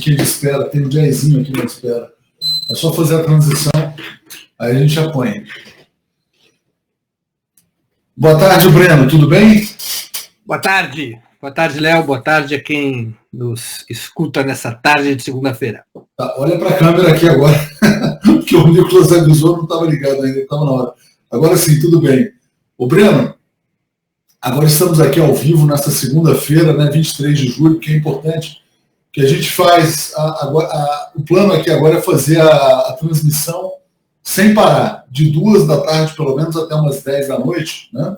musiquinha de espera, tem um jazzinho aqui na espera. É só fazer a transição, aí a gente apanha. Boa tarde, Breno, tudo bem? Boa tarde, Léo, boa tarde a quem nos escuta nessa tarde de segunda-feira. Tá, olha para a câmera aqui agora, porque o Nicolas avisou, não estava ligado ainda, estava na hora. Agora sim, tudo bem. Ô Breno, agora estamos aqui ao vivo nessa segunda-feira, né, 23 de julho, que é importante, que a gente faz, o plano aqui agora é fazer a transmissão sem parar, de 2 da tarde pelo menos até umas 10 da noite, né?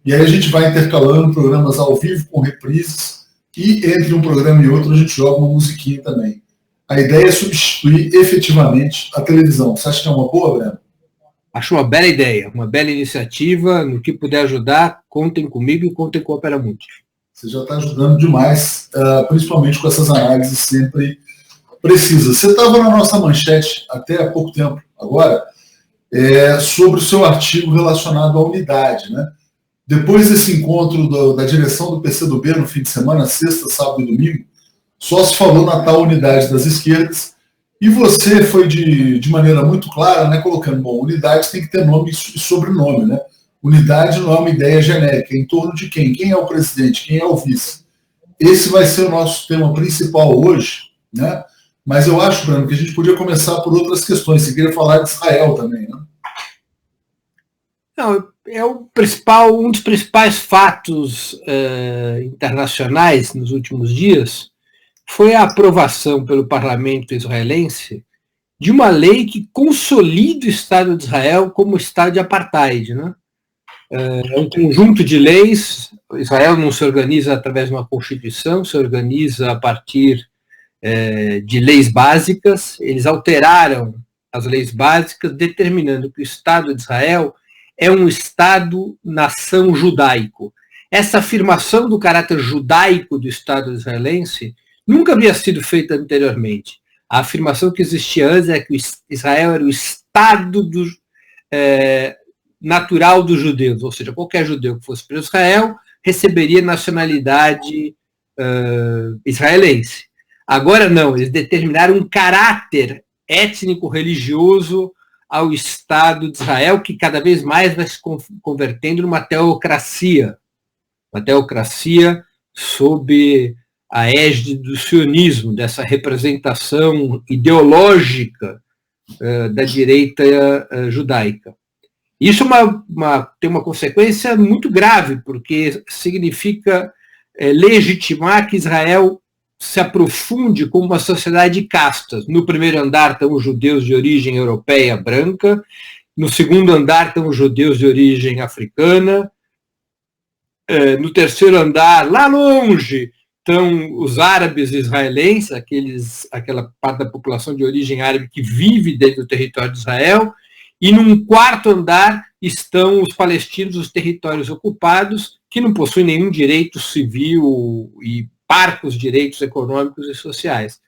E aí a gente vai intercalando programas ao vivo com reprises e entre um programa e outro a gente joga uma musiquinha também. A ideia é substituir efetivamente a televisão. Você acha que é uma boa, Breno? Acho uma bela ideia, uma bela iniciativa. No que puder ajudar, contem comigo e contem com a Opera Mundi. Você já está ajudando demais, principalmente com essas análises sempre precisas. Você estava na nossa manchete até há pouco tempo, agora, sobre o seu artigo relacionado à unidade, né? Depois desse encontro da direção do PCdoB no fim de semana, sexta, sábado e domingo, só se falou na tal unidade das esquerdas, e você foi de maneira muito clara, né, colocando, bom, unidade tem que ter nome e sobrenome, né? Unidade não é uma ideia genérica, em torno de quem? Quem é o presidente? Quem é o vice? Esse vai ser o nosso tema principal hoje, né? Mas eu acho, Bruno, que a gente podia começar por outras questões. Você queria falar de Israel também, né? Não, um dos principais fatos internacionais nos últimos dias foi a aprovação pelo parlamento israelense de uma lei que consolida o Estado de Israel como Estado de apartheid, né? É um conjunto de leis. Israel não se organiza através de uma constituição, se organiza a partir de leis básicas. Eles alteraram as leis básicas, determinando que o Estado de Israel é um Estado-nação judaico. Essa afirmação do caráter judaico do Estado israelense nunca havia sido feita anteriormente. A afirmação que existia antes é que Israel era o Estado natural dos judeus, ou seja, qualquer judeu que fosse para Israel receberia nacionalidade israelense. Agora não, eles determinaram um caráter étnico-religioso ao Estado de Israel, que cada vez mais vai se convertendo numa teocracia sob a égide do sionismo, dessa representação ideológica da direita judaica. Isso tem uma consequência muito grave, porque significa legitimar que Israel se aprofunde como uma sociedade de castas. No primeiro andar estão os judeus de origem europeia branca, no segundo andar estão os judeus de origem africana, no terceiro andar, lá longe, estão os árabes israelenses, aquela parte da população de origem árabe que vive dentro do território de Israel, e num quarto andar estão os palestinos dos territórios ocupados, que não possuem nenhum direito civil e parcos direitos econômicos e sociais.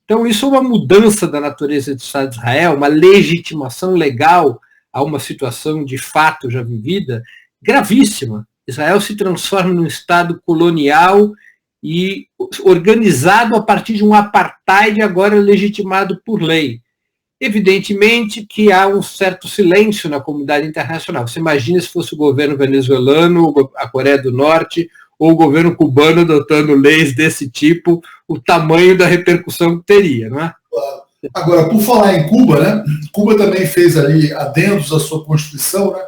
Então, isso é uma mudança da natureza do Estado de Israel, uma legitimação legal a uma situação de fato já vivida, gravíssima. Israel se transforma num Estado colonial e organizado a partir de um apartheid agora legitimado por lei. Evidentemente que há um certo silêncio na comunidade internacional. Você imagina se fosse o governo venezuelano, a Coreia do Norte, ou o governo cubano adotando leis desse tipo, o tamanho da repercussão que teria, não é? Agora, por falar em Cuba, né? Cuba também fez ali adendos à sua Constituição, né?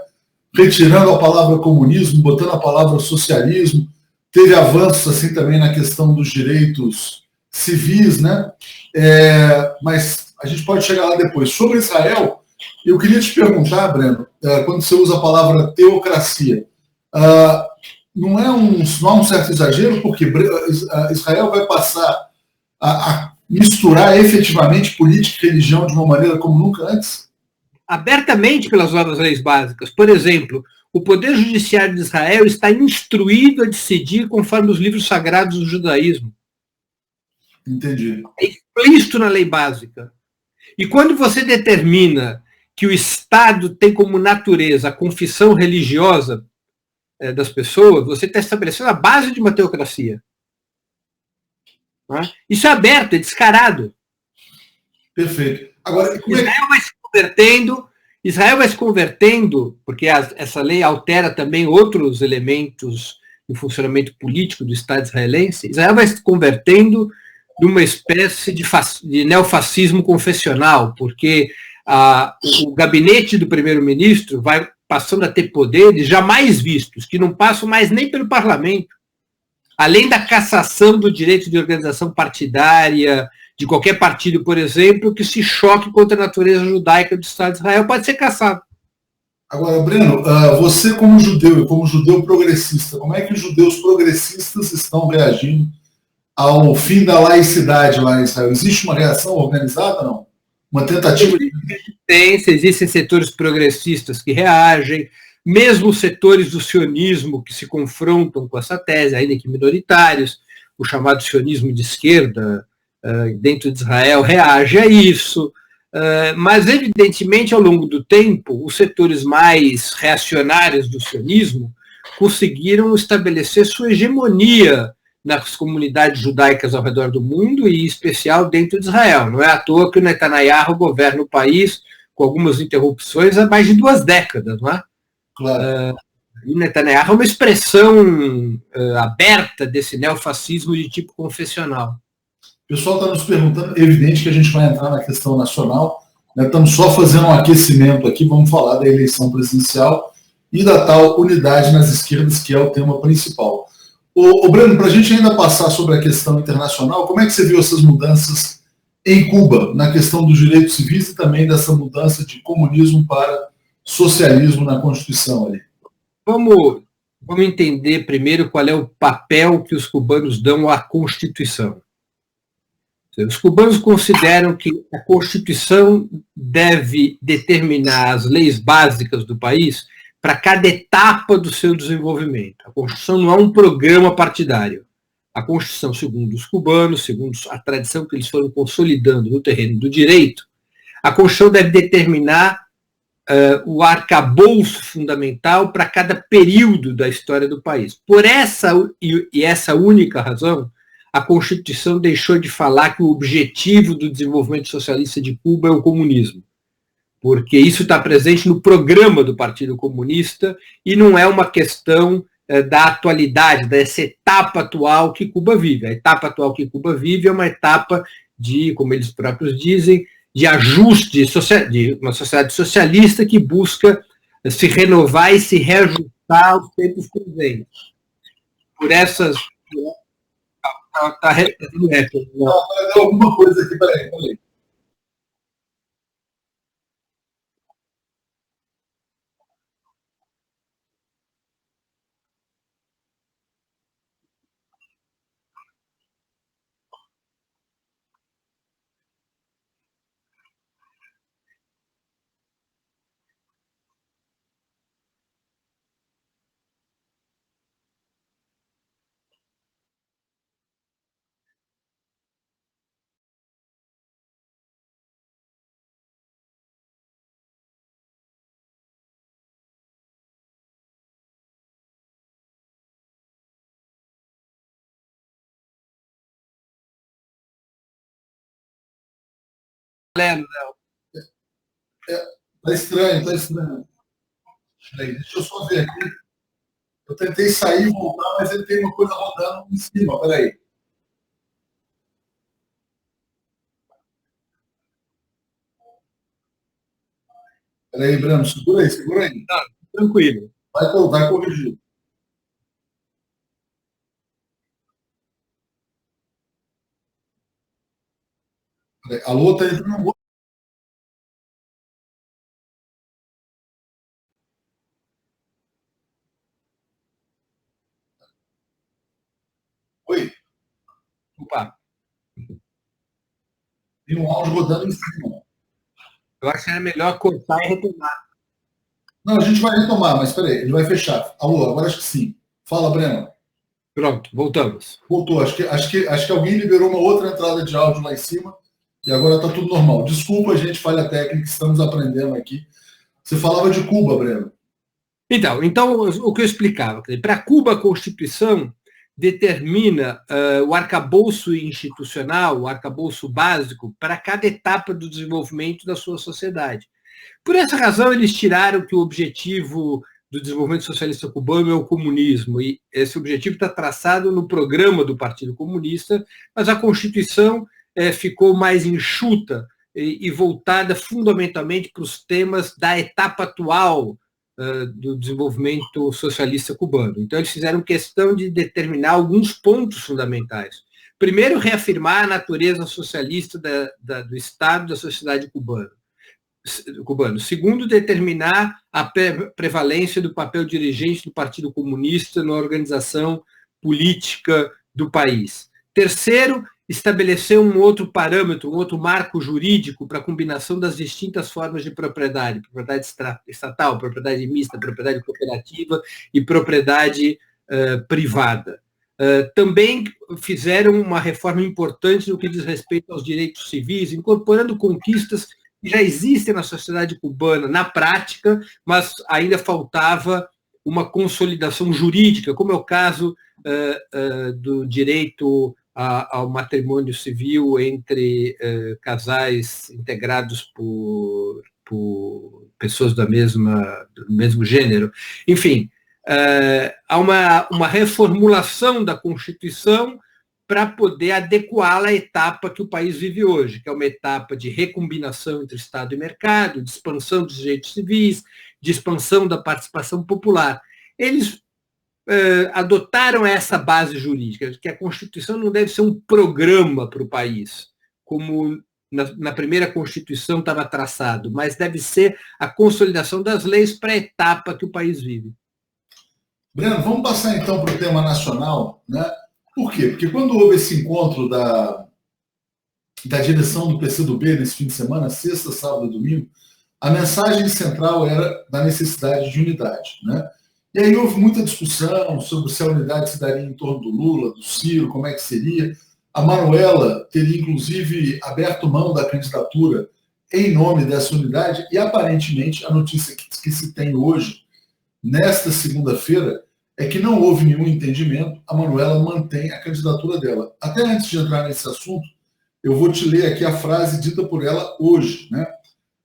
Retirando a palavra comunismo, botando a palavra socialismo, teve avanços assim também na questão dos direitos civis, né? Mas a gente pode chegar lá depois. Sobre Israel, eu queria te perguntar, Breno, quando você usa a palavra teocracia, não há um certo exagero, porque Israel vai passar a misturar efetivamente política e religião de uma maneira como nunca antes? Abertamente pelas novas leis básicas. Por exemplo, o Poder Judiciário de Israel está instruído a decidir conforme os livros sagrados do judaísmo. Entendi. É explícito na lei básica. E quando você determina que o Estado tem como natureza a confissão religiosa das pessoas, você está estabelecendo a base de uma teocracia. Não é? Isso é aberto, é descarado. Perfeito. Agora, Israel vai se convertendo, porque essa lei altera também outros elementos do funcionamento político do Estado israelense. Israel vai se convertendo numa espécie de neofascismo confessional, porque o gabinete do primeiro-ministro vai passando a ter poderes jamais vistos, que não passam mais nem pelo parlamento. Além da cassação do direito de organização partidária, de qualquer partido, por exemplo, que se choque contra a natureza judaica do Estado de Israel, pode ser cassado. Agora, Breno, você como judeu e como judeu progressista, como é que os judeus progressistas estão reagindo ao fim da laicidade lá em Israel? Existe uma reação organizada, não? Uma tentativa de... Existem setores progressistas que reagem, mesmo setores do sionismo que se confrontam com essa tese, ainda que minoritários, o chamado sionismo de esquerda dentro de Israel reage a isso, mas evidentemente ao longo do tempo os setores mais reacionários do sionismo conseguiram estabelecer sua hegemonia nas comunidades judaicas ao redor do mundo e em especial dentro de Israel. Não é à toa que o Netanyahu governa o país com algumas interrupções há mais de 2 décadas, não é? Claro. E Netanyahu é uma expressão aberta desse neofascismo de tipo confessional. O pessoal está nos perguntando, é evidente que a gente vai entrar na questão nacional, né? Estamos só fazendo um aquecimento aqui, vamos falar da eleição presidencial e da tal unidade nas esquerdas, que é o tema principal. Breno, para a gente ainda passar sobre a questão internacional, como é que você viu essas mudanças em Cuba, na questão dos direitos civis e também dessa mudança de comunismo para socialismo na Constituição ali? Vamos entender primeiro qual é o papel que os cubanos dão à Constituição. Os cubanos consideram que a Constituição deve determinar as leis básicas do país para cada etapa do seu desenvolvimento. A Constituição não é um programa partidário. A Constituição, segundo os cubanos, segundo a tradição que eles foram consolidando no terreno do direito, a Constituição deve determinar o arcabouço fundamental para cada período da história do país. Por essa única razão, a Constituição deixou de falar que o objetivo do desenvolvimento socialista de Cuba é o comunismo, porque isso está presente no programa do Partido Comunista e não é uma questão da atualidade, dessa etapa atual que Cuba vive. A etapa atual que Cuba vive é uma etapa de, como eles próprios dizem, de ajuste de uma sociedade socialista que busca se renovar e se reajustar aos tempos presentes. Por essas... Deu alguma coisa aqui, peraí. Tá estranho. Peraí, deixa eu só ver aqui. Eu tentei sair e voltar, mas ele tem uma coisa rodando em cima. Peraí. Peraí, Breno, segura aí. Não, tranquilo. Vai corrigir. Peraí. Alô, tá entrando. Oi? Opa. Tem um áudio rodando em cima. Eu acho que era melhor cortar e retomar. Não, a gente vai retomar, mas peraí, ele vai fechar. Alô, agora acho que sim. Fala, Breno. Pronto, voltamos. Voltou. Acho que alguém liberou uma outra entrada de áudio lá em cima e agora está tudo normal. Desculpa, gente, falha técnica, estamos aprendendo aqui. Você falava de Cuba, Breno. Então o que eu explicava, para Cuba a Constituição determina o arcabouço institucional, o arcabouço básico para cada etapa do desenvolvimento da sua sociedade. Por essa razão, eles tiraram que o objetivo do desenvolvimento socialista cubano é o comunismo, e esse objetivo está traçado no programa do Partido Comunista, mas a Constituição ficou mais enxuta e voltada fundamentalmente para os temas da etapa atual do desenvolvimento socialista cubano. Então, eles fizeram questão de determinar alguns pontos fundamentais. Primeiro, reafirmar a natureza socialista do Estado, da sociedade cubana. Segundo, determinar a prevalência do papel dirigente do Partido Comunista na organização política do país. Terceiro, estabelecer um outro parâmetro, um outro marco jurídico para a combinação das distintas formas de propriedade estatal, propriedade mista, propriedade cooperativa e propriedade privada. Também fizeram uma reforma importante no que diz respeito aos direitos civis, incorporando conquistas que já existem na sociedade cubana na prática, mas ainda faltava uma consolidação jurídica, como é o caso do direito ao matrimônio civil entre casais integrados por pessoas do mesmo gênero. Enfim, há uma reformulação da Constituição para poder adequá-la à etapa que o país vive hoje, que é uma etapa de recombinação entre Estado e mercado, de expansão dos direitos civis, de expansão da participação popular. Eles adotaram essa base jurídica, que a Constituição não deve ser um programa para o país, como na primeira Constituição estava traçado, mas deve ser a consolidação das leis para a etapa que o país vive. Breno, vamos passar então para o tema nacional, né? Por quê? Porque quando houve esse encontro da direção do PCdoB nesse fim de semana, sexta, sábado e domingo, a mensagem central era da necessidade de unidade, né? E aí houve muita discussão sobre se a unidade se daria em torno do Lula, do Ciro, como é que seria. A Manuela teria, inclusive, aberto mão da candidatura em nome dessa unidade e, aparentemente, a notícia que se tem hoje, nesta segunda-feira, é que não houve nenhum entendimento, a Manuela mantém a candidatura dela. Até antes de entrar nesse assunto, eu vou te ler aqui a frase dita por ela hoje, né?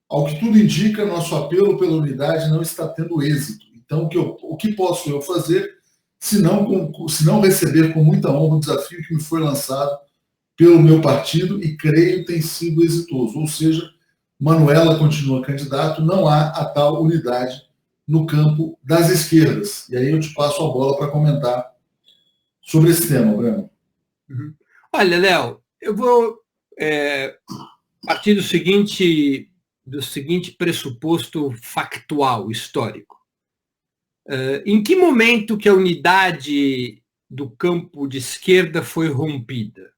Ao que tudo indica, nosso apelo pela unidade não está tendo êxito. Então, o que posso eu fazer se não receber com muita honra o desafio que me foi lançado pelo meu partido e creio tem sido exitoso. Ou seja, Manuela continua candidato, não há a tal unidade no campo das esquerdas. E aí eu te passo a bola para comentar sobre esse tema, Breno. Uhum. Olha, Léo, eu vou partir do seguinte pressuposto factual, histórico. Em que momento que a unidade do campo de esquerda foi rompida?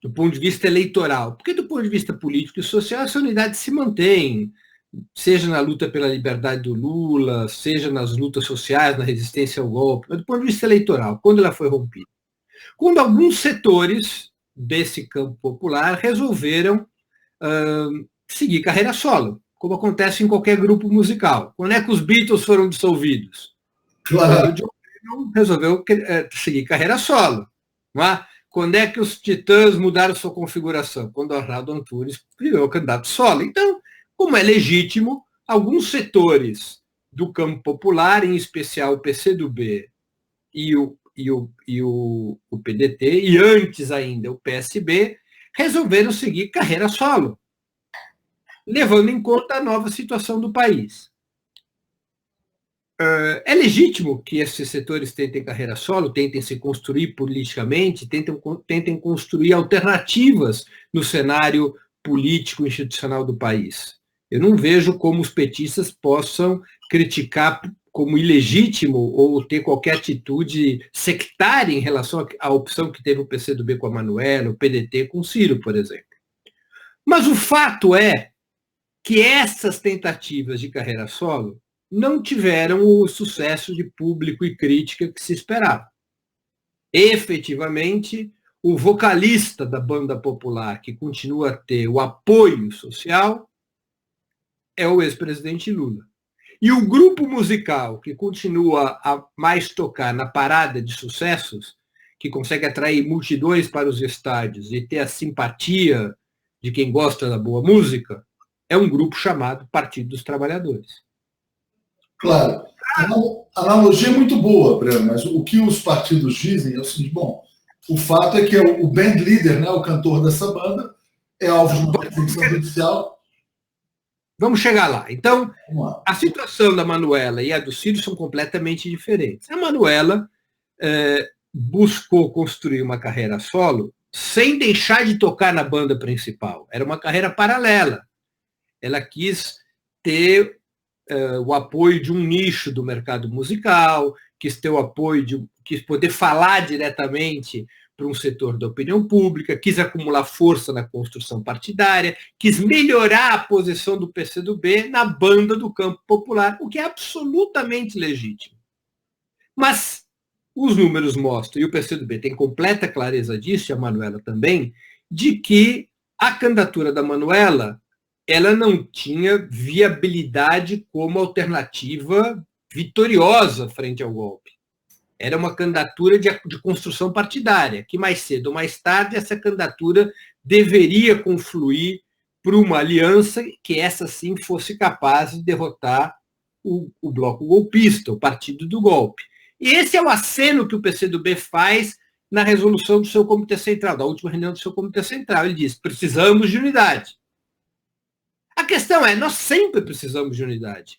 Do ponto de vista eleitoral. Porque do ponto de vista político e social, essa unidade se mantém, seja na luta pela liberdade do Lula, seja nas lutas sociais, na resistência ao golpe, mas do ponto de vista eleitoral, quando ela foi rompida? Quando alguns setores desse campo popular resolveram seguir carreira solo, como acontece em qualquer grupo musical. Quando é que os Beatles foram dissolvidos? Claro. O John Lennon resolveu seguir carreira solo. Não é? Quando é que os Titãs mudaram sua configuração? Quando o Arnaldo Antunes virou candidato solo. Então, como é legítimo, alguns setores do campo popular, em especial o PCdoB e o PDT, e antes ainda o PSB, resolveram seguir carreira solo, levando em conta a nova situação do país. É legítimo que esses setores tentem carreira solo, tentem se construir politicamente, tentem construir alternativas no cenário político institucional do país. Eu não vejo como os petistas possam criticar como ilegítimo ou ter qualquer atitude sectária em relação à opção que teve o PCdoB com a Manuela, o PDT com o Ciro, por exemplo. Mas o fato é que essas tentativas de carreira solo não tiveram o sucesso de público e crítica que se esperava. Efetivamente, o vocalista da banda popular, que continua a ter o apoio social, é o ex-presidente Lula. E o grupo musical, que continua a mais tocar na parada de sucessos, que consegue atrair multidões para os estádios e ter a simpatia de quem gosta da boa música, é um grupo chamado Partido dos Trabalhadores. Claro. A analogia é muito boa, Breno, mas o que os partidos dizem é o seguinte: bom, o fato é que o band leader, né, o cantor dessa banda, é alvo de uma perseguição judicial. Vamos chegar lá. Então, a situação da Manuela e a do Ciro são completamente diferentes. A Manuela buscou construir uma carreira solo sem deixar de tocar na banda principal. Era uma carreira paralela. Ela quis ter o apoio de um nicho do mercado musical, quis ter o apoio, quis poder falar diretamente para um setor da opinião pública, quis acumular força na construção partidária, quis melhorar a posição do PCdoB na banda do campo popular, o que é absolutamente legítimo. Mas os números mostram, e o PCdoB tem completa clareza disso, e a Manuela também, de que a candidatura da Manuela ela não tinha viabilidade como alternativa vitoriosa frente ao golpe. Era uma candidatura de construção partidária, que mais cedo ou mais tarde essa candidatura deveria confluir para uma aliança que essa sim fosse capaz de derrotar o bloco golpista, o partido do golpe. E esse é o aceno que o PCdoB faz na resolução do seu Comitê Central, da última reunião do seu Comitê Central. Ele diz: precisamos de unidade. A questão é, nós sempre precisamos de unidade.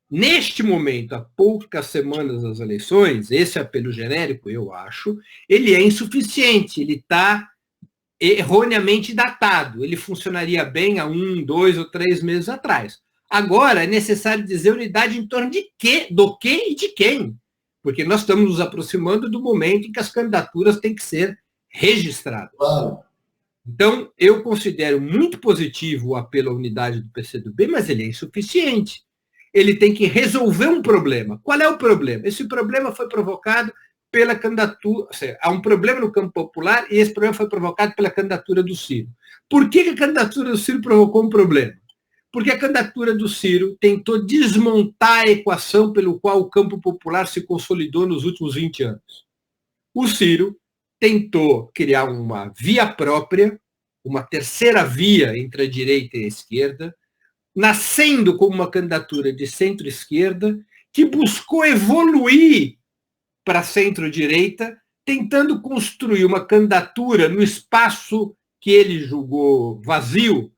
Neste momento, há poucas semanas das eleições, esse apelo genérico, eu acho, ele é insuficiente, ele está erroneamente datado. Ele funcionaria bem há 1, 2 ou 3 meses atrás. Agora, é necessário dizer unidade em torno de quê, do quê e de quem. Porque nós estamos nos aproximando do momento em que as candidaturas têm que ser registradas. Claro. Então, eu considero muito positivo o apelo à unidade do PCdoB, mas ele é insuficiente. Ele tem que resolver um problema. Qual é o problema? Esse problema foi provocado pela candidatura... Ou seja, há um problema no campo popular e esse problema foi provocado pela candidatura do Ciro. Por que a candidatura do Ciro provocou um problema? Porque a candidatura do Ciro tentou desmontar a equação pelo qual o campo popular se consolidou nos últimos 20 anos. O Ciro tentou criar uma via própria, uma terceira via entre a direita e a esquerda, nascendo como uma candidatura de centro-esquerda, que buscou evoluir para centro-direita, tentando construir uma candidatura no espaço que ele julgou vazio,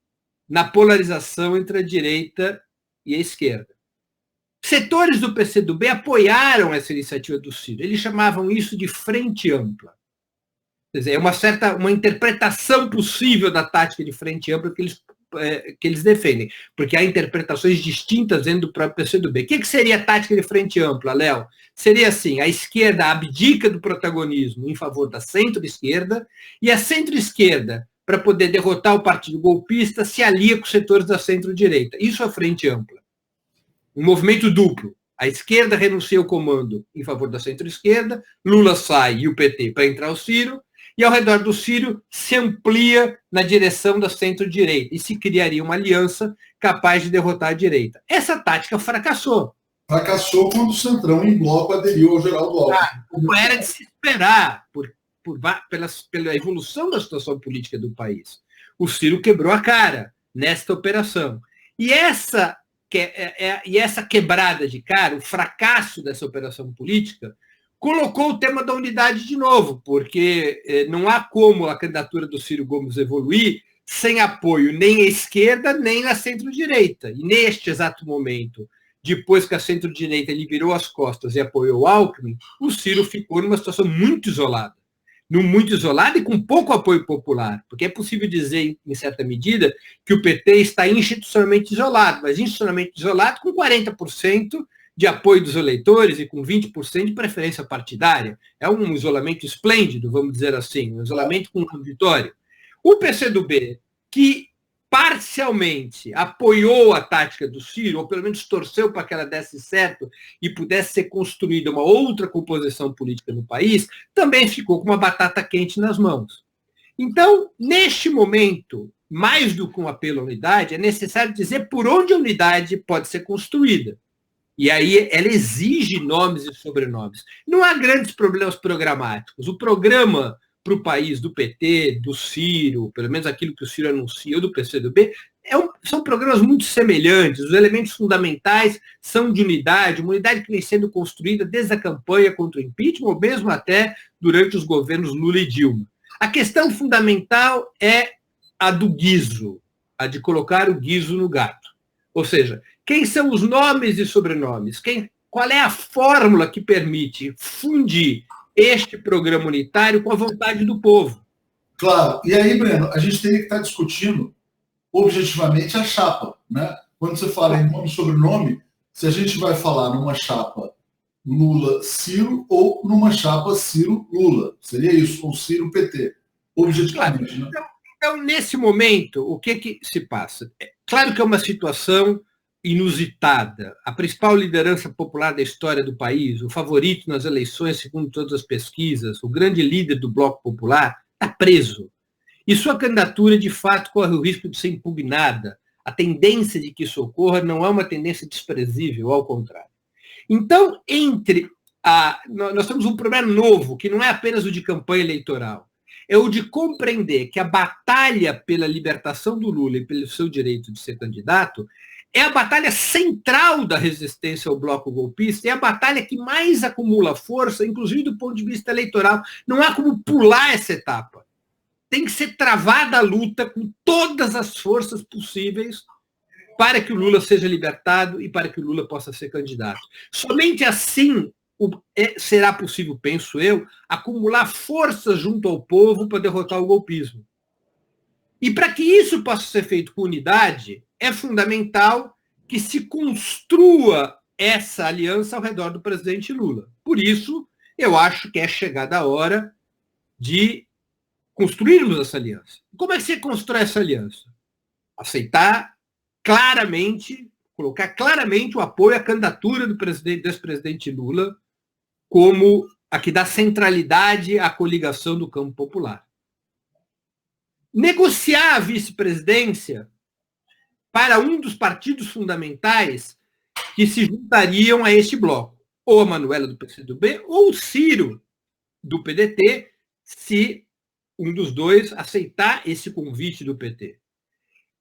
na polarização entre a direita e a esquerda. Setores do PCdoB apoiaram essa iniciativa do Ciro. Eles chamavam isso de frente ampla. Quer dizer, é uma interpretação possível da tática de frente ampla que eles defendem, porque há interpretações distintas dentro do próprio PCdoB. O que seria a tática de frente ampla, Léo? Seria assim: a esquerda abdica do protagonismo em favor da centro-esquerda, e a centro-esquerda, para poder derrotar o partido golpista, se alia com os setores da centro-direita. Isso é a frente ampla. Um movimento duplo. A esquerda renuncia ao comando em favor da centro-esquerda, Lula sai e o PT para entrar o Ciro, e ao redor do Ciro se amplia na direção da centro-direita e se criaria uma aliança capaz de derrotar a direita. Essa tática fracassou. Fracassou quando o Centrão em bloco aderiu ao Geraldo Alckmin. Como era de se esperar pela evolução da situação política do país. O Ciro quebrou a cara nesta operação. E essa quebrada de cara, o fracasso dessa operação política, colocou o tema da unidade de novo, porque não há como a candidatura do Ciro Gomes evoluir sem apoio nem à esquerda, nem na centro-direita. E neste exato momento, depois que a centro-direita lhe virou as costas e apoiou o Alckmin, o Ciro ficou numa situação muito isolada. Muito isolada e com pouco apoio popular, porque é possível dizer, em certa medida, que o PT está institucionalmente isolado, mas institucionalmente isolado com 40% de apoio dos eleitores e com 20% de preferência partidária. É um isolamento esplêndido, vamos dizer assim, um isolamento com vitória. O PCdoB, que parcialmente apoiou a tática do Ciro, ou pelo menos torceu para que ela desse certo e pudesse ser construída uma outra composição política no país, também ficou com uma batata quente nas mãos. Então, neste momento, mais do que um apelo à unidade, é necessário dizer por onde a unidade pode ser construída. E aí ela exige nomes e sobrenomes. Não há grandes problemas programáticos. O programa para o país do PT, do Ciro, pelo menos aquilo que o Ciro anuncia, ou do PCdoB, são programas muito semelhantes. Os elementos fundamentais são de unidade, uma unidade que vem sendo construída desde a campanha contra o impeachment, ou mesmo até durante os governos Lula e Dilma. A questão fundamental é a do guiso, a de colocar o guiso no gato. Ou seja, quem são os nomes e sobrenomes? Qual é a fórmula que permite fundir este programa unitário com a vontade do povo? Claro. E aí, Breno, a gente teria que estar discutindo objetivamente a chapa, né? Quando você fala em nome e sobrenome, se a gente vai falar numa chapa Lula-Ciro ou numa chapa Ciro-Lula. Seria isso, ou Ciro-PT, objetivamente. Claro. Né? Então, nesse momento, o que se passa? Claro que é uma situação inusitada. A principal liderança popular da história do país, o favorito nas eleições, segundo todas as pesquisas, o grande líder do Bloco Popular, está preso. E sua candidatura, de fato, corre o risco de ser impugnada. A tendência de que isso ocorra não é uma tendência desprezível, ao contrário. Então, nós temos um problema novo, que não é apenas o de campanha eleitoral, é o de compreender que a batalha pela libertação do Lula e pelo seu direito de ser candidato é a batalha central da resistência ao bloco golpista, é a batalha que mais acumula força, inclusive do ponto de vista eleitoral. Não há como pular essa etapa. Tem que ser travada a luta com todas as forças possíveis para que o Lula seja libertado e para que o Lula possa ser candidato. Somente assim será possível, penso eu, acumular forças junto ao povo para derrotar o golpismo. E para que isso possa ser feito com unidade, é fundamental que se construa essa aliança ao redor do presidente Lula. Por isso, eu acho que é chegada a hora de construirmos essa aliança. Como é que você constrói essa aliança? Aceitar claramente, colocar claramente o apoio à candidatura do ex-presidente Lula como a que dá centralidade à coligação do campo popular. Negociar a vice-presidência para um dos partidos fundamentais que se juntariam a este bloco, ou a Manuela do PCdoB, ou o Ciro do PDT, se um dos dois aceitar esse convite do PT.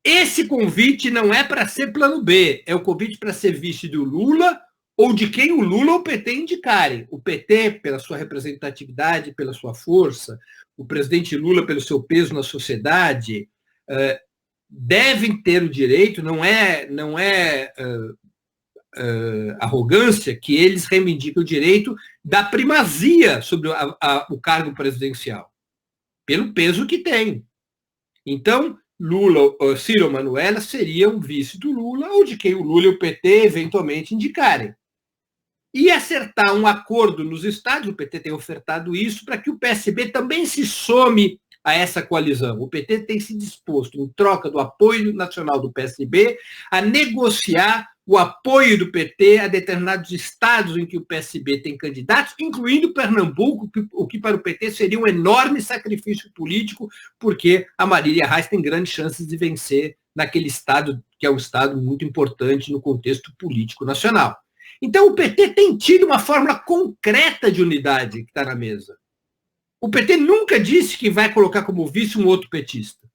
Esse convite não é para ser plano B, é o convite para ser vice do Lula ou de quem o Lula ou o PT indicarem. O PT, pela sua representatividade, pela sua força, o presidente Lula, pelo seu peso na sociedade, devem ter o direito, não é arrogância que eles reivindicam o direito da primazia sobre o cargo presidencial, pelo peso que tem. Então, Ciro ou Manuela seriam vice do Lula ou de quem o Lula e o PT eventualmente indicarem. E acertar um acordo nos estados, o PT tem ofertado isso, para que o PSB também se some a essa coalizão. O PT tem se disposto, em troca do apoio nacional do PSB, a negociar o apoio do PT a determinados estados em que o PSB tem candidatos, incluindo Pernambuco, o que para o PT seria um enorme sacrifício político, porque a Marília Reis tem grandes chances de vencer naquele estado, que é um estado muito importante no contexto político nacional. Então, o PT tem tido uma fórmula concreta de unidade que está na mesa. O PT nunca disse que vai colocar como vice um outro petista.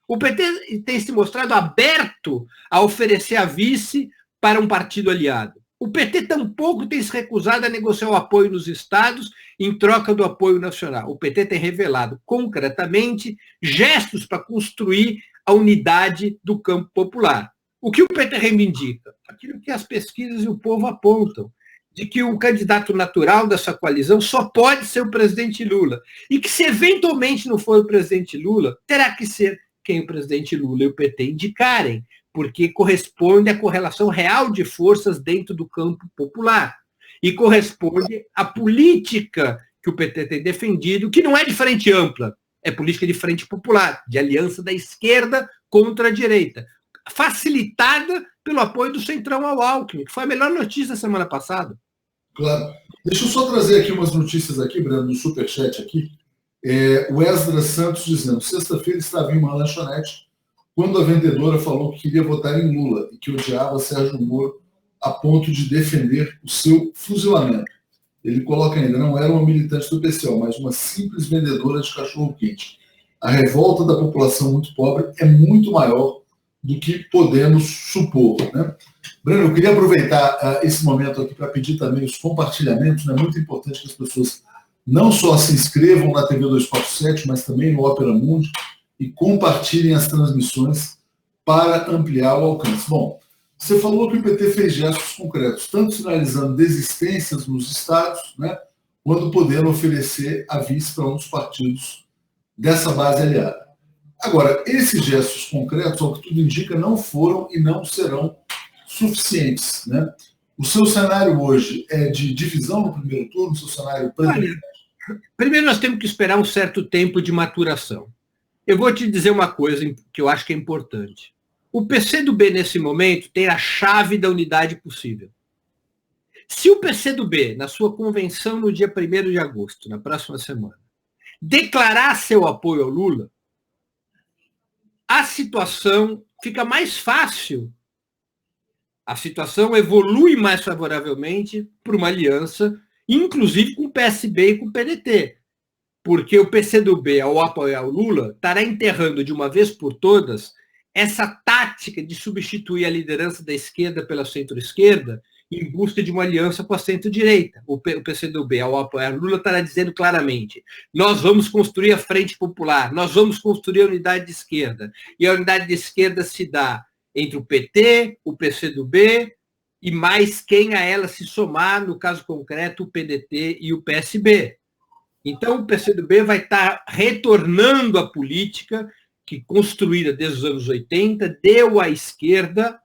O PT tem se mostrado aberto a oferecer a vice para um partido aliado. O PT tampouco tem se recusado a negociar o apoio nos estados em troca do apoio nacional. O PT tem revelado concretamente gestos para construir a unidade do campo popular. O que o PT reivindica? Aquilo que as pesquisas e o povo apontam, de que o candidato natural dessa coalizão só pode ser o presidente Lula. E que, se eventualmente não for o presidente Lula, terá que ser quem o presidente Lula e o PT indicarem, porque corresponde à correlação real de forças dentro do campo popular. E corresponde à política que o PT tem defendido, que não é de frente ampla, é política de frente popular, de aliança da esquerda contra a direita, facilitada pelo apoio do Centrão ao Alckmin, que foi a melhor notícia da semana passada. Claro. Deixa eu só trazer aqui umas notícias aqui, Breno, no superchat aqui. O Esdras Santos dizendo, sexta-feira estava em uma lanchonete quando a vendedora falou que queria votar em Lula e que odiava Sérgio Moro a ponto de defender o seu fuzilamento. Ele coloca ainda, não era uma militante do PCO, mas uma simples vendedora de cachorro-quente. A revolta da população muito pobre é muito maior do que podemos supor. Né? Breno, eu queria aproveitar esse momento aqui para pedir também os compartilhamentos. É muito importante que as pessoas não só se inscrevam na TV 247, mas também no Opera Mundi e compartilhem as transmissões para ampliar o alcance. Bom, você falou que o PT fez gestos concretos, tanto sinalizando desistências nos estados, né, quanto podendo oferecer a vice para um dos partidos dessa base aliada. Agora, esses gestos concretos, ao que tudo indica, não foram e não serão suficientes. Né? O seu cenário hoje é de divisão no primeiro turno, o seu cenário predominante? Primeiro nós temos que esperar um certo tempo de maturação. Eu vou te dizer uma coisa que eu acho que é importante. O PCdoB, nesse momento, tem a chave da unidade possível. Se o PCdoB, na sua convenção no dia 1º de agosto, na próxima semana, declarar seu apoio ao Lula, a situação fica mais fácil. A situação evolui mais favoravelmente para uma aliança, inclusive com o PSB e com o PDT. Porque o PCdoB, ao apoiar o Lula, estará enterrando de uma vez por todas essa tática de substituir a liderança da esquerda pela centro-esquerda em busca de uma aliança com a centro-direita. O PCdoB, ao apoiar Lula, estará dizendo claramente: nós vamos construir a Frente Popular, nós vamos construir a unidade de esquerda. E a unidade de esquerda se dá entre o PT, o PCdoB e mais quem a ela se somar, no caso concreto, o PDT e o PSB. Então, o PCdoB vai estar retornando à política que, construída desde os anos 80, deu à esquerda,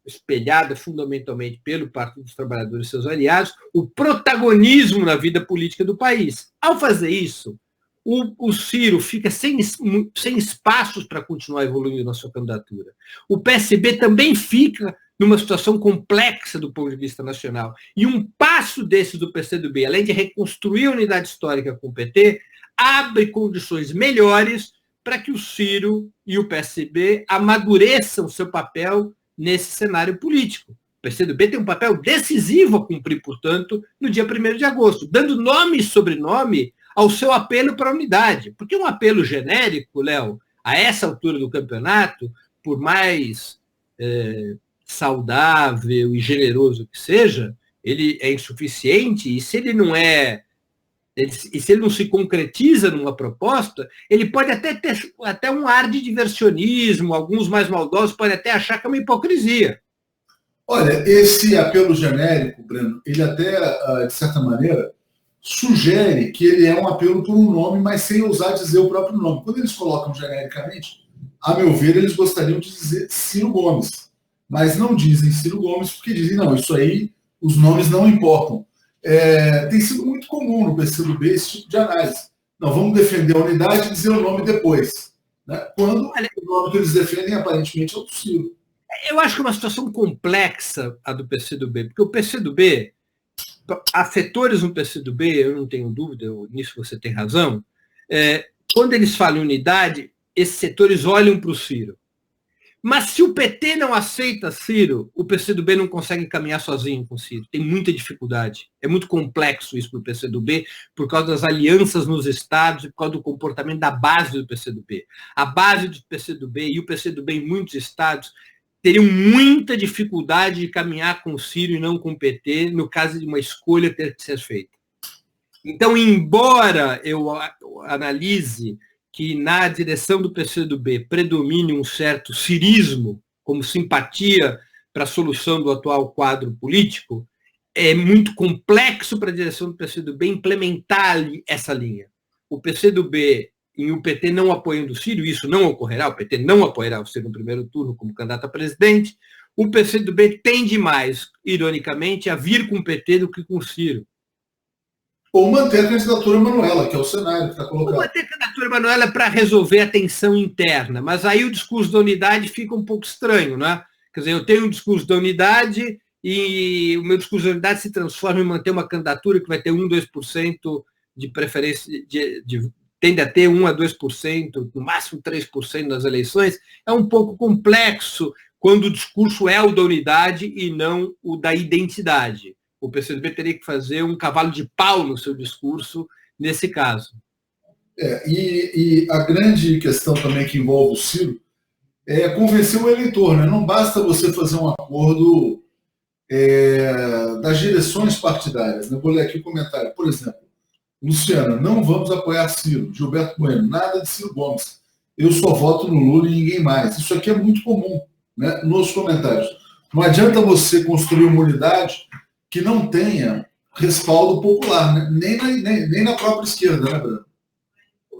espelhada fundamentalmente pelo Partido dos Trabalhadores e seus aliados, o protagonismo na vida política do país. Ao fazer isso, o Ciro fica sem espaços para continuar evoluindo na sua candidatura. O PSB também fica numa situação complexa do ponto de vista nacional. E um passo desses do PCdoB, além de reconstruir a unidade histórica com o PT, abre condições melhores para que o Ciro e o PSB amadureçam seu papel nesse cenário político. O PCdoB tem um papel decisivo a cumprir, portanto, no dia 1º de agosto, dando nome e sobrenome ao seu apelo para a unidade. Porque um apelo genérico, Léo, a essa altura do campeonato, por mais saudável e generoso que seja, ele é insuficiente, e se ele não se concretiza numa proposta, ele pode até ter um ar de diversionismo, alguns mais maldosos podem até achar que é uma hipocrisia. Olha, esse apelo genérico, Breno, ele até, de certa maneira, sugere que ele é um apelo por um nome, mas sem ousar dizer o próprio nome. Quando eles colocam genericamente, a meu ver, eles gostariam de dizer Ciro Gomes, mas não dizem Ciro Gomes porque dizem, não, isso aí, os nomes não importam. Tem sido muito comum no PCdoB esse tipo de análise. Não, vamos defender a unidade e dizer o nome depois. Né? Quando o nome que eles defendem, aparentemente, é o do Ciro. Eu acho que é uma situação complexa a do PCdoB, porque o PCdoB, há setores no PCdoB, eu não tenho dúvida, nisso você tem razão, quando eles falam em unidade, esses setores olham para o Ciro. Mas se o PT não aceita Ciro, o PCdoB não consegue caminhar sozinho com Ciro. Tem muita dificuldade. É muito complexo isso para o PCdoB, por causa das alianças nos estados e por causa do comportamento da base do PCdoB. A base do PCdoB e o PCdoB em muitos estados teriam muita dificuldade de caminhar com o Ciro e não com o PT, no caso de uma escolha ter que ser feita. Então, embora eu analise que na direção do PCdoB predomine um certo cirismo, como simpatia para a solução do atual quadro político, é muito complexo para a direção do PCdoB implementar essa linha. O PCdoB e o PT não apoiando o Ciro, isso não ocorrerá, o PT não apoiará o Ciro no primeiro turno como candidato a presidente, o PCdoB tende mais, ironicamente, a vir com o PT do que com o Ciro. Ou manter a candidatura Manuela, que é o cenário que está colocado. Ou manter a candidatura Manuela para resolver a tensão interna, mas aí o discurso da unidade fica um pouco estranho, né? Quer dizer, eu tenho um discurso da unidade e o meu discurso da unidade se transforma em manter uma candidatura que vai ter 1, 2% de preferência, tende a ter 1 a 2%, no máximo 3% nas eleições. É um pouco complexo, quando o discurso é o da unidade e não o da identidade. O PCdoB teria que fazer um cavalo de pau no seu discurso nesse caso. E a grande questão também que envolve o Ciro é convencer o eleitor, né? Não basta você fazer um acordo das direções partidárias. Né? Vou ler aqui o comentário. Por exemplo, Luciana, não vamos apoiar Ciro. Gilberto Bueno, nada de Ciro Gomes. Eu só voto no Lula e ninguém mais. Isso aqui é muito comum, né, nos comentários. Não adianta você construir uma unidade que não tenha respaldo popular, né? nem na própria esquerda, né, Bruno?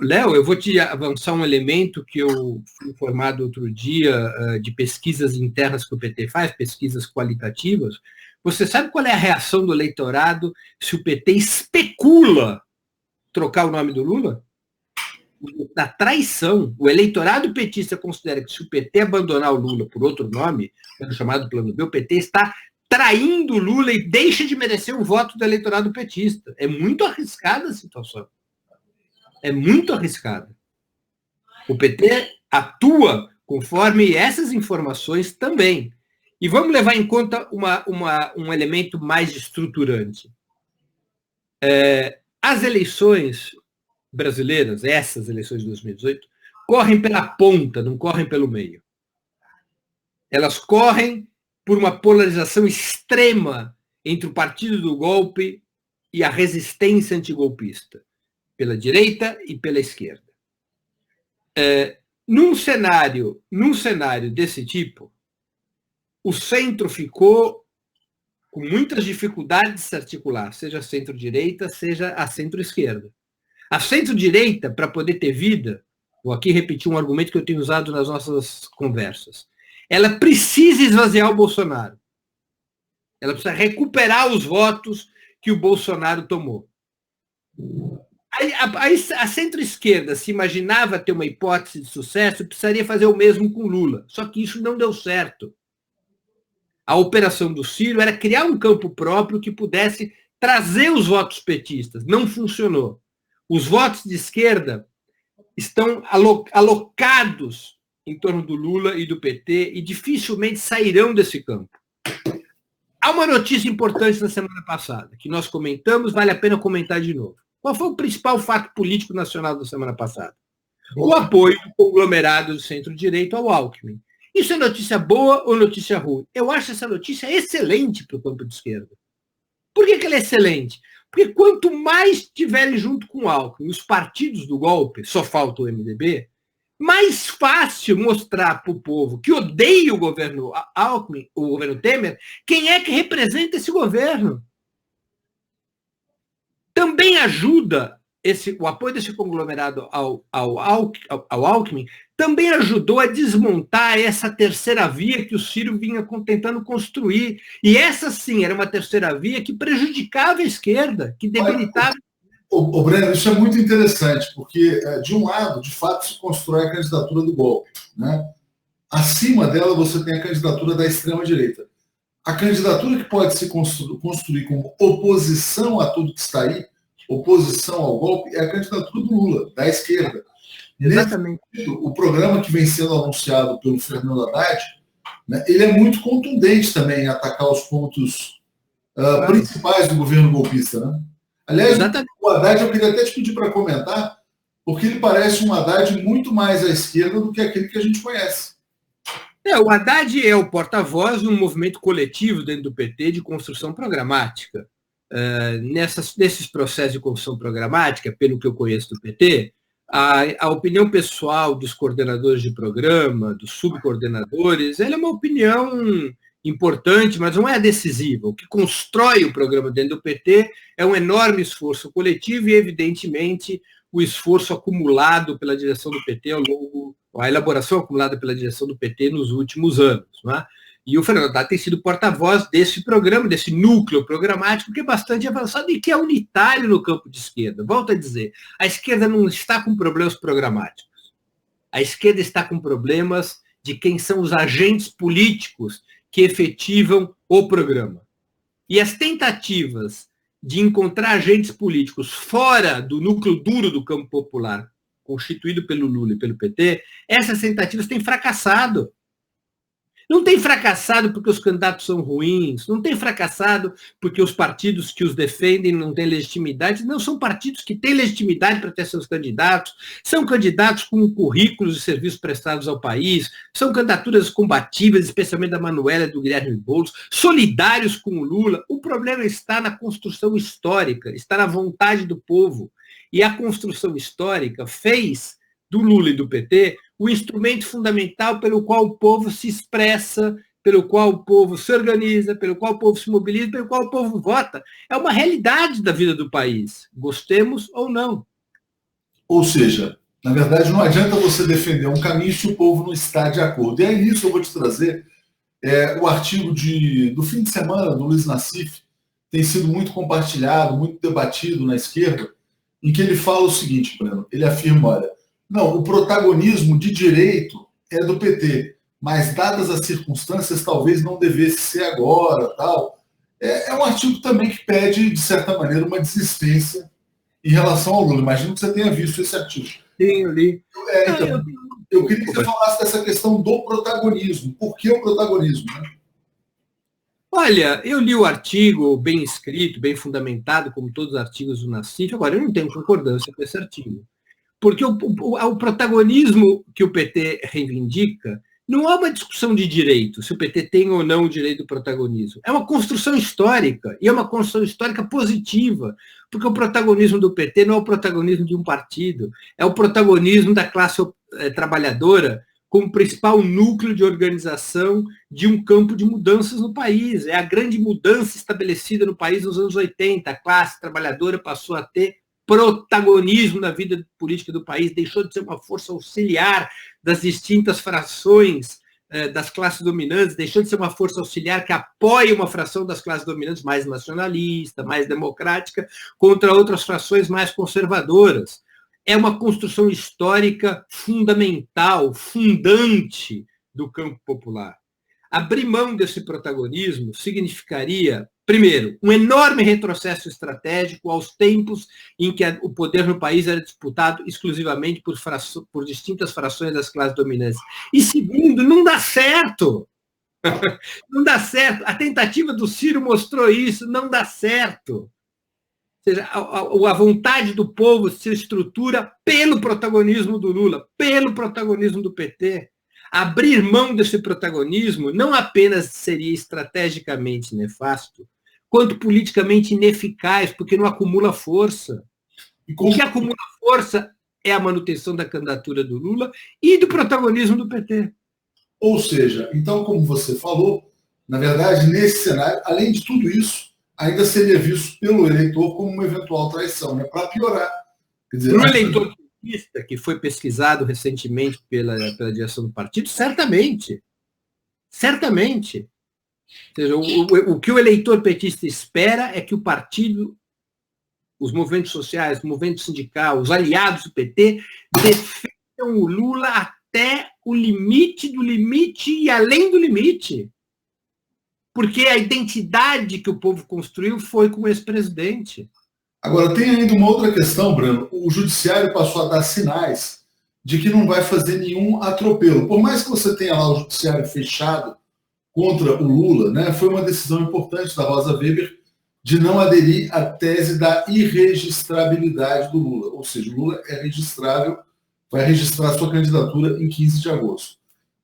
Léo, eu vou te avançar um elemento que eu fui informado outro dia de pesquisas internas que o PT faz, pesquisas qualitativas. Você sabe qual é a reação do eleitorado se o PT especula trocar o nome do Lula? Da traição. O eleitorado petista considera que se o PT abandonar o Lula por outro nome, pelo chamado Plano B, o PT está traindo o Lula e deixa de merecer o voto do eleitorado petista. É muito arriscada a situação. É muito arriscada. O PT atua conforme essas informações também. E vamos levar em conta um elemento mais estruturante. As eleições brasileiras, essas eleições de 2018, correm pela ponta, não correm pelo meio. Elas correm por uma polarização extrema entre o partido do golpe e a resistência antigolpista, pela direita e pela esquerda. Num cenário desse tipo, o centro ficou com muitas dificuldades de se articular, seja a centro-direita, seja a centro-esquerda. A centro-direita, para poder ter vida, vou aqui repetir um argumento que eu tenho usado nas nossas conversas, ela precisa esvaziar o Bolsonaro. Ela precisa recuperar os votos que o Bolsonaro tomou. A centro-esquerda se imaginava ter uma hipótese de sucesso, precisaria fazer o mesmo com Lula. Só que isso não deu certo. A operação do Ciro era criar um campo próprio que pudesse trazer os votos petistas. Não funcionou. Os votos de esquerda estão alocados em torno do Lula e do PT e dificilmente sairão desse campo. Há uma notícia importante na semana passada, que nós comentamos, vale a pena comentar de novo. Qual foi o principal fato político nacional da semana passada? O apoio do conglomerado do centro-direito ao Alckmin. Isso é notícia boa ou notícia ruim? Eu acho essa notícia excelente para o campo de esquerda. Por que ela é excelente? Porque quanto mais tiverem junto com o Alckmin os partidos do golpe, só falta o MDB, mais fácil mostrar para o povo que odeia o governo Alckmin, o governo Temer, quem é que representa esse governo. Também ajuda o apoio desse conglomerado ao Alckmin, também ajudou a desmontar essa terceira via que o Ciro vinha tentando construir. E essa, sim, era uma terceira via que prejudicava a esquerda, que debilitava. O Breno, isso é muito interessante, porque, de um lado, de fato, se constrói a candidatura do golpe. Né? Acima dela, você tem a candidatura da extrema-direita. A candidatura que pode se construir como oposição a tudo que está aí, oposição ao golpe, é a candidatura do Lula, da esquerda. Exatamente. O programa que vem sendo anunciado pelo Fernando Haddad, né, ele é muito contundente também em atacar os pontos principais do governo golpista. Né? Aliás, exatamente. O Haddad, eu queria até te pedir para comentar, porque ele parece um Haddad muito mais à esquerda do que aquele que a gente conhece. O Haddad é o porta-voz de um movimento coletivo dentro do PT de construção programática. Nesses processos de construção programática, pelo que eu conheço do PT, a opinião pessoal dos coordenadores de programa, dos subcoordenadores, ela é uma opinião importante, mas não é decisiva. O que constrói o programa dentro do PT é um enorme esforço coletivo e, evidentemente, o esforço acumulado pela direção do PT a elaboração acumulada pela direção do PT nos últimos anos. Não é? E o Fernando Haddad tem sido porta-voz desse programa, desse núcleo programático, que é bastante avançado e que é unitário no campo de esquerda. Volto a dizer, a esquerda não está com problemas programáticos. A esquerda está com problemas de quem são os agentes políticos que efetivam o programa. E as tentativas de encontrar agentes políticos fora do núcleo duro do campo popular, constituído pelo Lula e pelo PT, essas tentativas têm fracassado. Não tem fracassado porque os candidatos são ruins, não tem fracassado porque os partidos que os defendem não têm legitimidade, não, são partidos que têm legitimidade para ter seus candidatos, são candidatos com currículos e serviços prestados ao país, são candidaturas combatíveis, especialmente da Manuela e do Guilherme Boulos, solidários com o Lula. O problema está na construção histórica, está na vontade do povo. E a construção histórica fez do Lula e do PT o instrumento fundamental pelo qual o povo se expressa, pelo qual o povo se organiza, pelo qual o povo se mobiliza, pelo qual o povo vota. É uma realidade da vida do país, gostemos ou não. Ou seja, na verdade, não adianta você defender um caminho se o povo não está de acordo. E aí, nisso, eu vou te trazer o artigo do fim de semana do Luiz Nassif, tem sido muito compartilhado, muito debatido na esquerda, em que ele fala o seguinte, Breno, ele afirma, olha, não, o protagonismo de direito é do PT, mas dadas as circunstâncias, talvez não devesse ser agora, tal. É um artigo também que pede, de certa maneira, uma desistência em relação ao Lula. Imagino que você tenha visto esse artigo. Sim, eu li. Então, eu queria que você falasse dessa questão do protagonismo. Por que o protagonismo? Né? Olha, eu li o artigo bem escrito, bem fundamentado, como todos os artigos do Nassif. Agora, eu não tenho concordância com esse artigo. Porque o protagonismo que o PT reivindica não é uma discussão de direito, se o PT tem ou não o direito do protagonismo. É uma construção histórica, e é uma construção histórica positiva, porque o protagonismo do PT não é o protagonismo de um partido, é o protagonismo da classe trabalhadora como principal núcleo de organização de um campo de mudanças no país. É a grande mudança estabelecida no país nos anos 80. A classe trabalhadora passou a ter protagonismo na vida política do país, deixou de ser uma força auxiliar das distintas frações das classes dominantes, deixou de ser uma força auxiliar que apoia uma fração das classes dominantes mais nacionalista, mais democrática, contra outras frações mais conservadoras. É uma construção histórica fundamental, fundante do campo popular. Abrir mão desse protagonismo significaria, primeiro, um enorme retrocesso estratégico aos tempos em que o poder no país era disputado exclusivamente por distintas frações das classes dominantes. E segundo, não dá certo. Não dá certo. A tentativa do Ciro mostrou isso, não dá certo. Ou seja, a vontade do povo se estrutura pelo protagonismo do Lula, pelo protagonismo do PT. Abrir mão desse protagonismo não apenas seria estrategicamente nefasto, quanto politicamente ineficaz, porque não acumula força. O que acumula força é a manutenção da candidatura do Lula e do protagonismo do PT. Ou seja, então, como você falou, na verdade, nesse cenário, além de tudo isso, ainda seria visto pelo eleitor como uma eventual traição, né? Para piorar. Quer dizer, o eleitor que foi pesquisado recentemente pela direção do partido, certamente. Certamente. Ou seja, o que o eleitor petista espera é que o partido, os movimentos sociais, o movimento sindical, os aliados do PT, defendam o Lula até o limite do limite e além do limite. Porque a identidade que o povo construiu foi com o ex-presidente. Agora, tem ainda uma outra questão, Breno. O judiciário passou a dar sinais de que não vai fazer nenhum atropelo. Por mais que você tenha lá o judiciário fechado contra o Lula, né, foi uma decisão importante da Rosa Weber de não aderir à tese da irregistrabilidade do Lula. Ou seja, o Lula é registrável, vai registrar sua candidatura em 15 de agosto.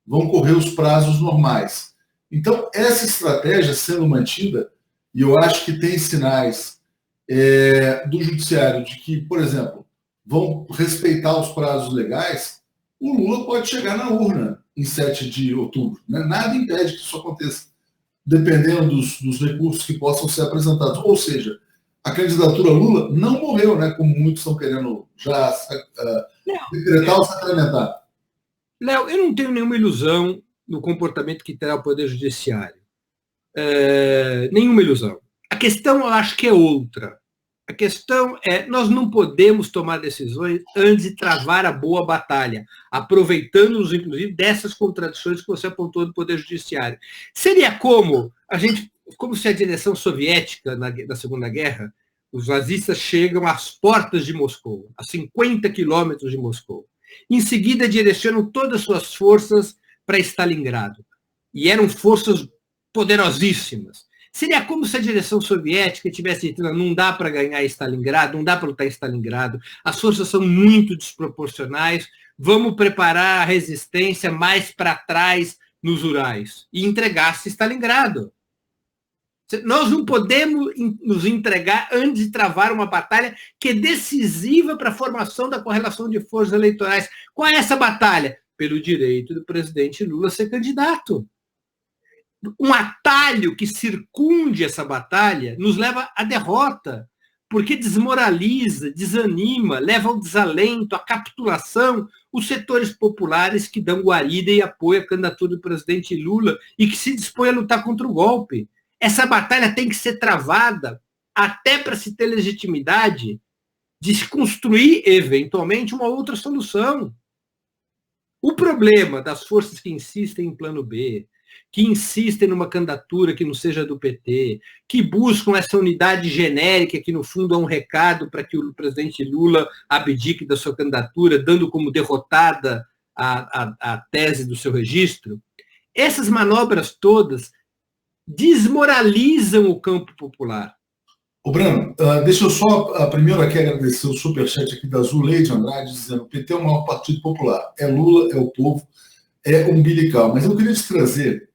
Vão correr os prazos normais. Então, essa estratégia sendo mantida, e eu acho que tem sinais do judiciário de que, por exemplo, vão respeitar os prazos legais, o Lula pode chegar na urna em 7 de outubro. Né? Nada impede que isso aconteça, dependendo dos recursos que possam ser apresentados. Ou seja, a candidatura Lula não morreu, né, como muitos estão querendo já decretar ou sacramentar. Léo, eu não tenho nenhuma ilusão no comportamento que terá o Poder Judiciário. Nenhuma ilusão. A questão, eu acho que é outra. A questão é, nós não podemos tomar decisões antes de travar a boa batalha, aproveitando-nos, inclusive, dessas contradições que você apontou do Poder Judiciário. Seria como se a direção soviética na Segunda Guerra, os nazistas chegam às portas de Moscou, a 50 quilômetros de Moscou. Em seguida, direcionam todas as suas forças para Stalingrado. e eram forças poderosíssimas. Seria como se a direção soviética tivesse dito: não dá para ganhar Stalingrado, não dá para lutar em Stalingrado, as forças são muito desproporcionais, vamos preparar a resistência mais para trás nos Urais, e entregasse Stalingrado. Nós não podemos nos entregar antes de travar uma batalha que é decisiva para a formação da correlação de forças eleitorais. Qual é essa batalha? Pelo direito do presidente Lula ser candidato. Um atalho que circunde essa batalha nos leva à derrota, porque desmoraliza, desanima, leva ao desalento, à capitulação os setores populares que dão guarida e apoio à candidatura do presidente Lula e que se dispõem a lutar contra o golpe. Essa batalha tem que ser travada até para se ter legitimidade de se construir, eventualmente, uma outra solução. O problema das forças que insistem em plano B, que insistem numa candidatura que não seja do PT, que buscam essa unidade genérica, que no fundo é um recado para que o presidente Lula abdique da sua candidatura, dando como derrotada a tese do seu registro, essas manobras todas desmoralizam o campo popular. Ô, Breno, deixa eu só primeiro aqui agradecer o superchat aqui da Zuleide Andrade, dizendo: o PT é o maior partido popular, é Lula, é o povo, é umbilical. Mas eu queria te trazer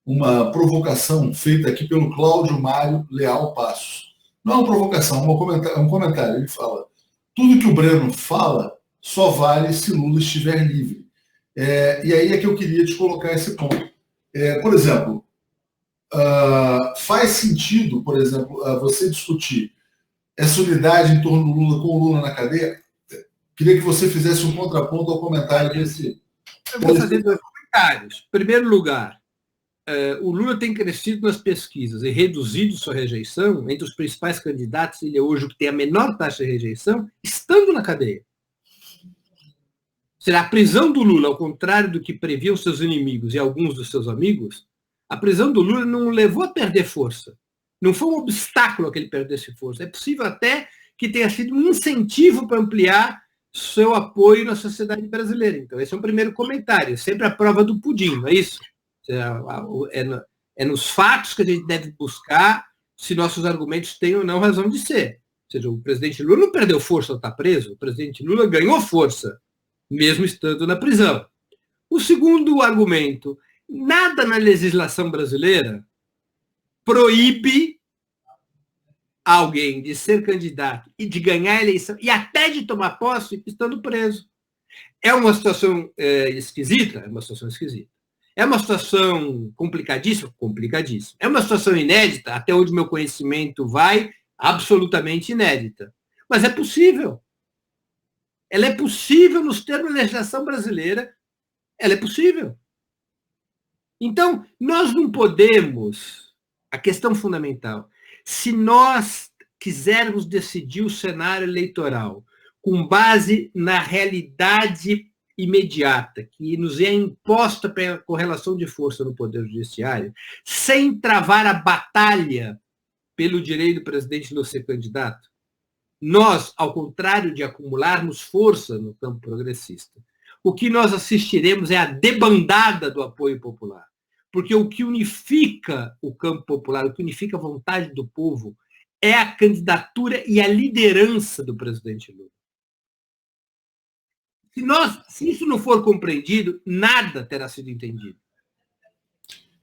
uma provocação feita aqui pelo Cláudio Mário Leal Passos. Não é uma provocação, é um comentário. Ele fala: tudo que o Breno fala só vale se Lula estiver livre. E aí é que eu queria te colocar esse ponto. Por exemplo, faz sentido, por exemplo, você discutir essa unidade em torno do Lula com o Lula na cadeia? Queria que você fizesse um contraponto ao comentário desse. Eu vou fazer dois comentários. Em primeiro lugar, o Lula tem crescido nas pesquisas e reduzido sua rejeição. Entre os principais candidatos, ele é hoje o que tem a menor taxa de rejeição, estando na cadeia. Será a prisão do Lula, ao contrário do que previam seus inimigos e alguns dos seus amigos, a prisão do Lula não o levou a perder força. Não foi um obstáculo a que ele perdesse força. É possível até que tenha sido um incentivo para ampliar seu apoio na sociedade brasileira. Então, esse é um primeiro comentário. Sempre a prova do pudim, não é isso? É nos fatos que a gente deve buscar se nossos argumentos têm ou não razão de ser. Ou seja, o presidente Lula não perdeu força ao estar preso, o presidente Lula ganhou força, mesmo estando na prisão. O segundo argumento: nada na legislação brasileira proíbe alguém de ser candidato e de ganhar a eleição e até de tomar posse estando preso. É uma situação esquisita? É uma situação esquisita. É uma situação complicadíssima? Complicadíssima. É uma situação inédita? Até onde meu conhecimento vai, absolutamente inédita. Mas é possível. Ela é possível nos termos da legislação brasileira. Ela é possível. Então, nós não podemos, a questão fundamental, se nós quisermos decidir o cenário eleitoral com base na realidade imediata que nos é imposta pela correlação de força no Poder Judiciário, sem travar a batalha pelo direito do presidente Lula ser candidato, nós, ao contrário de acumularmos força no campo progressista, o que nós assistiremos é a debandada do apoio popular. Porque o que unifica o campo popular, o que unifica a vontade do povo, é a candidatura e a liderança do presidente Lula. Se isso não for compreendido, nada terá sido entendido.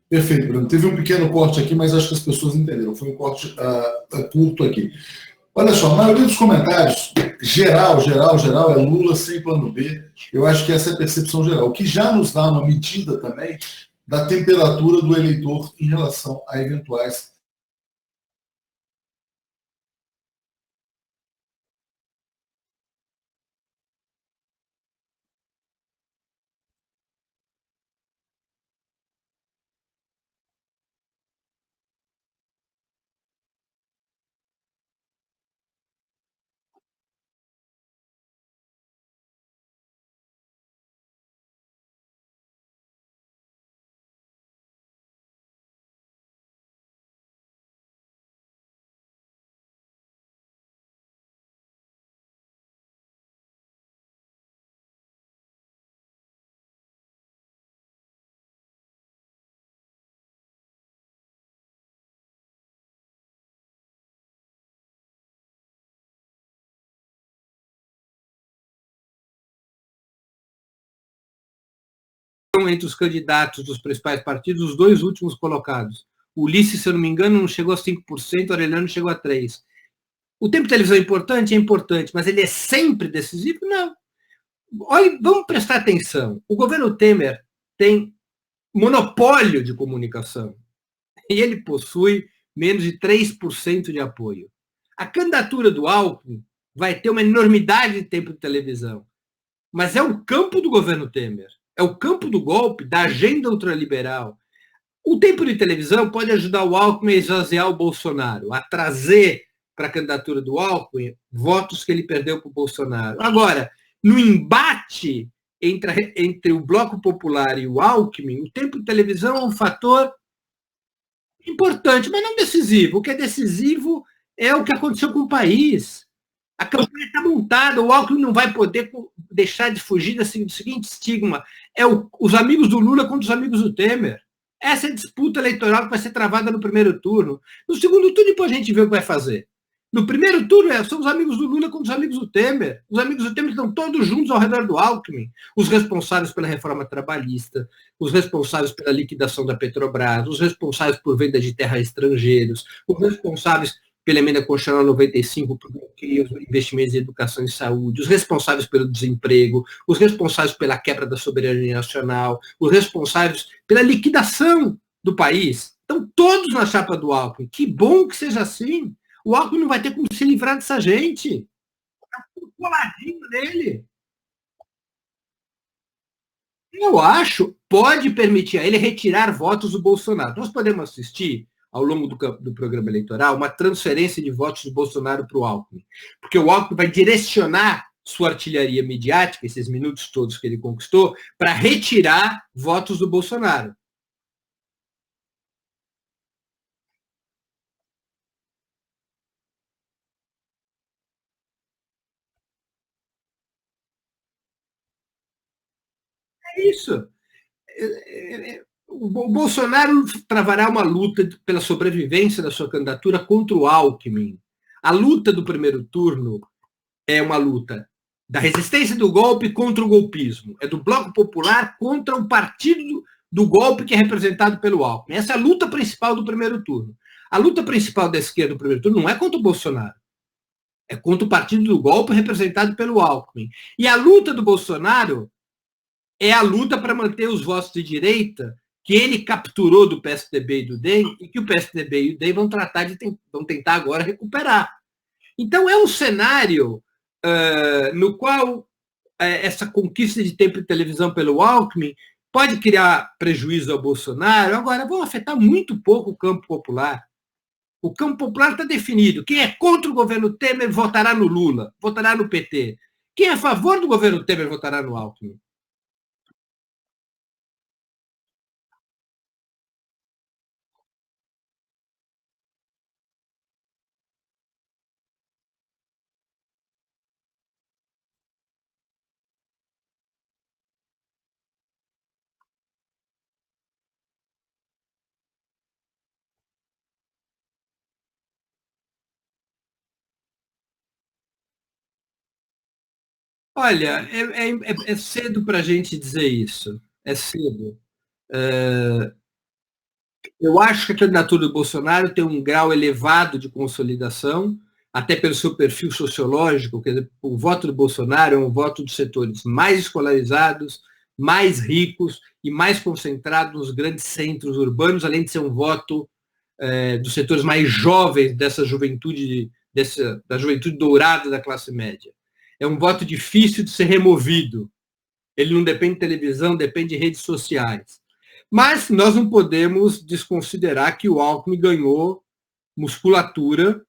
Perfeito, Bruno. Teve um pequeno corte aqui, mas acho que as pessoas entenderam. Foi um corte curto aqui. Olha só, a maioria dos comentários, geral, é Lula sem plano B. Eu acho que essa é a percepção geral, o que já nos dá uma medida também da temperatura do eleitor em relação a eventuais entre os candidatos dos principais partidos, os dois últimos colocados. O Ulisses, se eu não me engano, não chegou a 5%, o Aureliano chegou a 3%. O tempo de televisão é importante, mas ele é sempre decisivo? Não. Olha, vamos prestar atenção. O governo Temer tem monopólio de comunicação e ele possui menos de 3% de apoio. A candidatura do Alckmin vai ter uma enormidade de tempo de televisão, mas é o campo do governo Temer, é o campo do golpe, da agenda ultraliberal. O tempo de televisão pode ajudar o Alckmin a esvaziar o Bolsonaro, a trazer para a candidatura do Alckmin votos que ele perdeu para o Bolsonaro. Agora, no embate entre o Bloco Popular e o Alckmin, o tempo de televisão é um fator importante, mas não decisivo. O que é decisivo é o que aconteceu com o país. A campanha está montada, o Alckmin não vai poder deixar de fugir do seguinte estigma: é os amigos do Lula contra os amigos do Temer. Essa é a disputa eleitoral que vai ser travada no primeiro turno. No segundo turno, depois a gente vê o que vai fazer. No primeiro turno, são os amigos do Lula contra os amigos do Temer. Os amigos do Temer estão todos juntos ao redor do Alckmin. Os responsáveis pela reforma trabalhista, os responsáveis pela liquidação da Petrobras, os responsáveis por venda de terra a estrangeiros, os responsáveis pela emenda constitucional 95, por bloqueio os investimentos em educação e saúde, os responsáveis pelo desemprego, os responsáveis pela quebra da soberania nacional, os responsáveis pela liquidação do país. Estão todos na chapa do Alckmin. Que bom que seja assim. O Alckmin não vai ter como se livrar dessa gente. Está tudo coladinho nele. Eu acho, pode permitir a ele retirar votos do Bolsonaro. Nós podemos assistir, ao longo do programa eleitoral, uma transferência de votos do Bolsonaro para o Alckmin. Porque o Alckmin vai direcionar sua artilharia midiática, esses minutos todos que ele conquistou, para retirar votos do Bolsonaro. É isso. O Bolsonaro travará uma luta pela sobrevivência da sua candidatura contra o Alckmin. A luta do primeiro turno é uma luta da resistência do golpe contra o golpismo. É do Bloco Popular contra o partido do golpe que é representado pelo Alckmin. Essa é a luta principal do primeiro turno. A luta principal da esquerda do primeiro turno não é contra o Bolsonaro. É contra o partido do golpe representado pelo Alckmin. E a luta do Bolsonaro é a luta para manter os votos de direita que ele capturou do PSDB e do DEM e que o PSDB e o DEM vão tentar agora recuperar. Então, é um cenário no qual essa conquista de tempo de televisão pelo Alckmin pode criar prejuízo ao Bolsonaro. Agora, vão afetar muito pouco o campo popular. O campo popular está definido. Quem é contra o governo Temer votará no Lula, votará no PT. Quem é a favor do governo Temer votará no Alckmin. Olha, é cedo para a gente dizer isso. É cedo. Eu acho que a candidatura do Bolsonaro tem um grau elevado de consolidação, até pelo seu perfil sociológico. Quer dizer, o voto do Bolsonaro é um voto de setores mais escolarizados, mais ricos e mais concentrados nos grandes centros urbanos, além de ser um voto dos setores mais jovens dessa juventude, da juventude dourada da classe média. É um voto difícil de ser removido. Ele não depende de televisão, depende de redes sociais. Mas nós não podemos desconsiderar que o Alckmin ganhou musculatura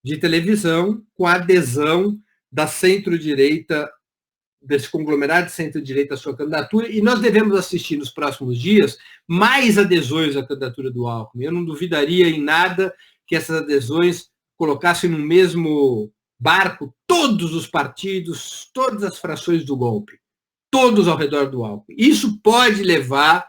de televisão com a adesão da centro-direita, desse conglomerado de centro-direita à sua candidatura, e nós devemos assistir nos próximos dias mais adesões à candidatura do Alckmin. Eu não duvidaria em nada que essas adesões colocassem no mesmo barco todos os partidos, todas as frações do golpe, todos ao redor do Alckmin. Isso pode levar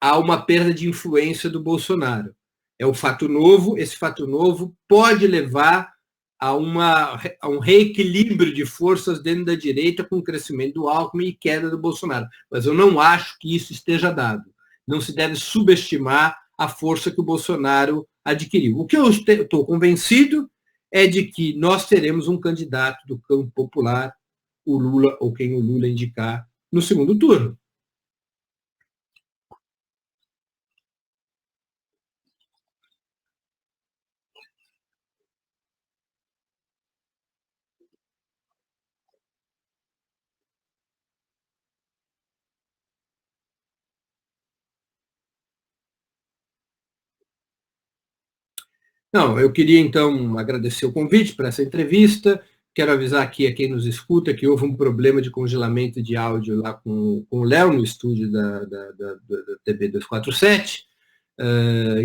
a uma perda de influência do Bolsonaro. É um fato novo, esse fato novo pode levar a um reequilíbrio de forças dentro da direita com o crescimento do Alckmin e queda do Bolsonaro. Mas eu não acho que isso esteja dado. Não se deve subestimar a força que o Bolsonaro adquiriu. O que eu estou convencido é de que nós teremos um candidato do campo popular, o Lula, ou quem o Lula indicar, no segundo turno. Não, eu queria, então, agradecer o convite para essa entrevista. Quero avisar aqui a quem nos escuta que houve um problema de congelamento de áudio lá com o Léo, no estúdio da TV 247.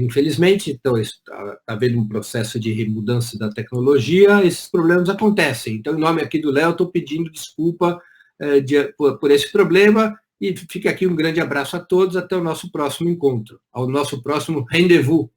Infelizmente, então, está havendo um processo de mudança da tecnologia, esses problemas acontecem. Então, em nome aqui do Léo, estou pedindo desculpa por esse problema e fica aqui um grande abraço a todos, até o nosso próximo encontro, ao nosso próximo rendezvous.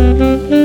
Mm-hmm.